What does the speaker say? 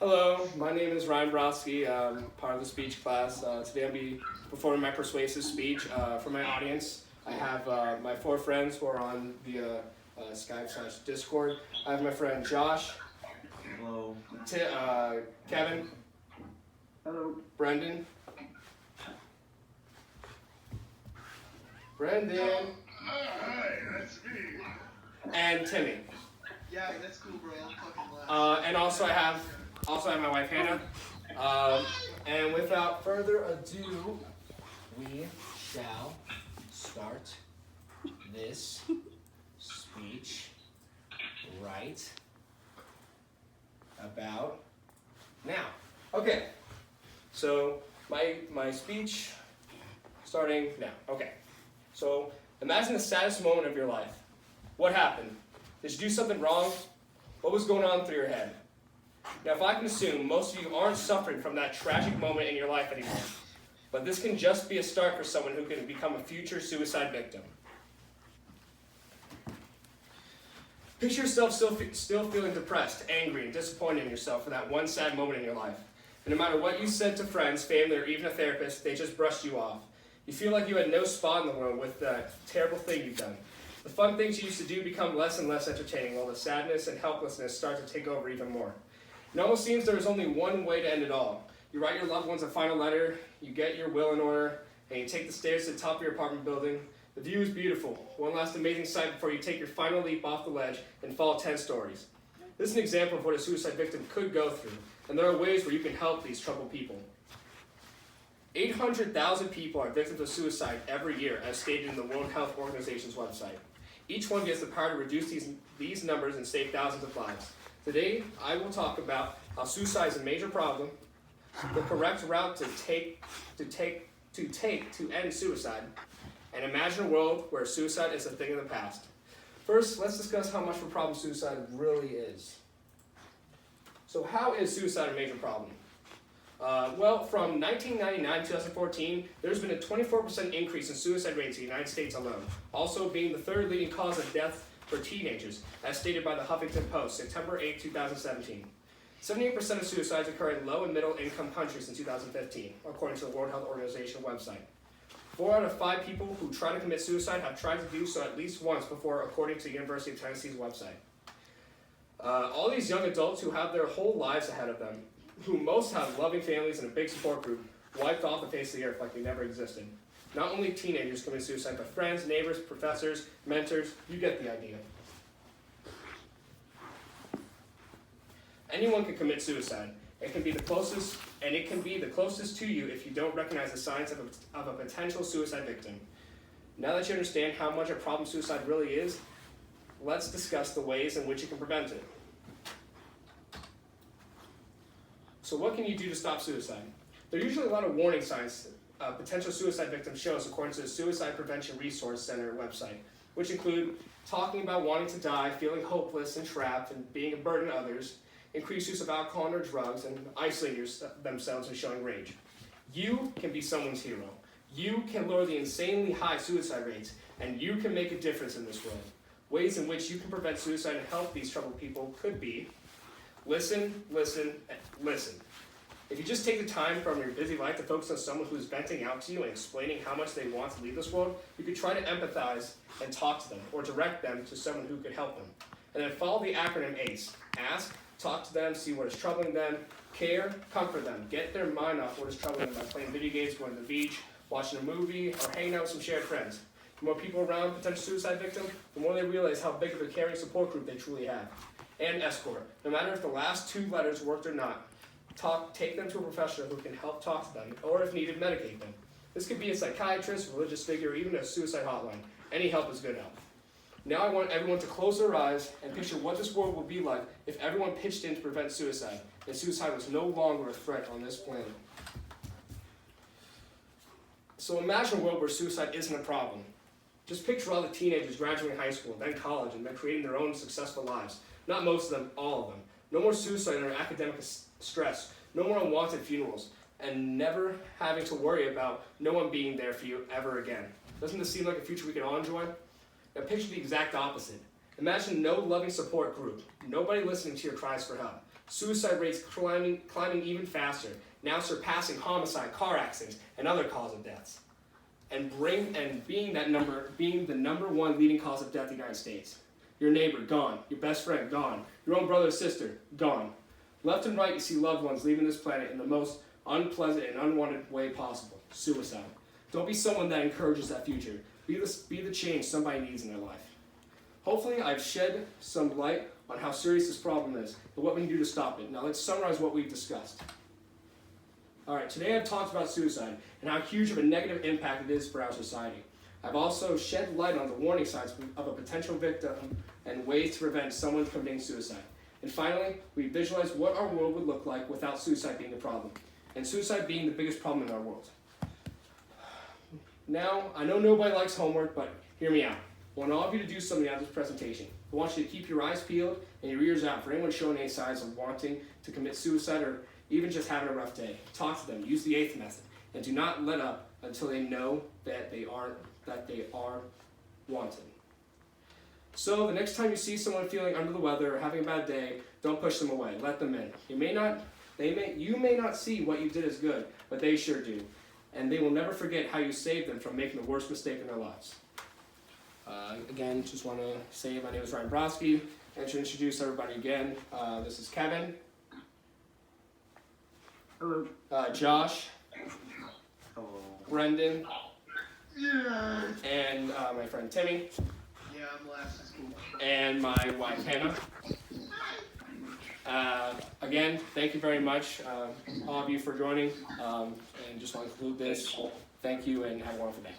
Hello, my name is Ryan Brodsky. I'm part of the speech class. Today I'll be performing my persuasive speech for my audience. I have my four friends who are on the Skype/Discord. I have my friend Josh. Hello. Kevin. Hello. Brendan. Hi, that's me. And Timmy. Yeah, that's cool, bro. I'm fucking loud. And also I have my wife Hannah. And without further ado, we shall start this speech right about now. Okay, so my speech starting now. Okay, so imagine the saddest moment of your life. What happened? Did you do something wrong? What was going on through your head? Now, if I can assume, most of you aren't suffering from that tragic moment in your life anymore. But this can just be a start for someone who can become a future suicide victim. Picture yourself still feeling depressed, angry, and disappointed in yourself for that one sad moment in your life. And no matter what you said to friends, family, or even a therapist, they just brushed you off. You feel like you had no spot in the world with that terrible thing you've done. The fun things you used to do become less and less entertaining, while the sadness and helplessness start to take over even more. It almost seems there is only one way to end it all. You write your loved ones a final letter, you get your will in order, and you take the stairs to the top of your apartment building. The view is beautiful, one last amazing sight before you take your final leap off the ledge and fall 10 stories. This is an example of what a suicide victim could go through, and there are ways where you can help these troubled people. 800,000 people are victims of suicide every year, as stated in the World Health Organization's website. Each one gets the power to reduce these numbers and save thousands of lives. Today, I will talk about how suicide is a major problem, the correct route to take to end suicide, and imagine a world where suicide is a thing of the past. First, let's discuss how much of a problem suicide really is. So how is suicide a major problem? Well, from 1999 to 2014, there's been a 24% increase in suicide rates in the United States alone, also being the third leading cause of death for teenagers, as stated by the Huffington Post, September 8, 2017. 78% of suicides occur in low and middle income countries in 2015, according to the World Health Organization website. 4 out of 5 people who try to commit suicide have tried to do so at least once before, according to the University of Tennessee's website. All these young adults who have their whole lives ahead of them, who most have loving families and a big support group, wiped off the face of the earth like they never existed. Not only teenagers commit suicide, but friends, neighbors, professors, mentors, you get the idea. Anyone can commit suicide. It can be the closest to you if you don't recognize the signs of a potential suicide victim. Now that you understand how much a problem suicide really is, let's discuss the ways in which you can prevent it. So what can you do to stop suicide? There are usually a lot of warning signs potential suicide victims show us, according to the Suicide Prevention Resource Center website, which include talking about wanting to die, feeling hopeless and trapped, and being a burden to others, increased use of alcohol or drugs, and isolating themselves and showing rage. You can be someone's hero. You can lower the insanely high suicide rates, and you can make a difference in this world. Ways in which you can prevent suicide and help these troubled people could be: listen, listen, listen. If you just take the time from your busy life to focus on someone who's venting out to you and explaining how much they want to leave this world, you could try to empathize and talk to them, or direct them to someone who could help them. And then follow the acronym ACE. Ask, talk to them, see what is troubling them, care, comfort them, get their mind off what is troubling them by playing video games, going to the beach, watching a movie, or hanging out with some shared friends. The more people around a potential suicide victim, the more they realize how big of a caring support group they truly have. And escort. No matter if the last 2 letters worked or not, take them to a professional who can help talk to them, or if needed, medicate them. This could be a psychiatrist, religious figure, or even a suicide hotline. Any help is good help. Now I want everyone to close their eyes and picture what this world would be like if everyone pitched in to prevent suicide, and suicide was no longer a threat on this planet. So imagine a world where suicide isn't a problem. Just picture all the teenagers graduating high school, then college, and then creating their own successful lives. Not most of them, all of them. No more suicide or academic stress, no more unwanted funerals, and never having to worry about no one being there for you ever again. Doesn't this seem like a future we can all enjoy? Now picture the exact opposite. Imagine no loving support group, nobody listening to your cries for help. Suicide rates climbing even faster, now surpassing homicide, car accidents, and other cause of deaths. And being the number one leading cause of death in the United States. Your neighbor, gone. Your best friend, gone. Your own brother or sister, gone. Left and right, you see loved ones leaving this planet in the most unpleasant and unwanted way possible. Suicide. Don't be someone that encourages that future. Be the change somebody needs in their life. Hopefully, I've shed some light on how serious this problem is, and what we can do to stop it. Now let's summarize what we've discussed. Alright, today I've talked about suicide and how huge of a negative impact it is for our society. I've also shed light on the warning signs of a potential victim and ways to prevent someone from committing suicide. And finally, we visualized what our world would look like without suicide being the problem, and suicide being the biggest problem in our world. Now, I know nobody likes homework, but hear me out. I want all of you to do something out of this presentation. I want you to keep your eyes peeled and your ears out for anyone showing any signs of wanting to commit suicide or even just having a rough day. Talk to them, use the 8th method, and do not let up until they know that they are wanted. So the next time you see someone feeling under the weather or having a bad day, don't push them away. Let them in. You may not see what you did as good, but they sure do. And they will never forget how you saved them from making the worst mistake in their lives. Again, just want to say my name is Ryan Brodsky, and to introduce everybody again, this is Kevin. Hello. Josh. Hello. Brendan. Yeah. And my friend Timmy. Yeah, I'm last. It's cool. And my wife Hannah. Again, thank you very much, all of you, for joining. And just want to conclude this. Thank you and have a wonderful day.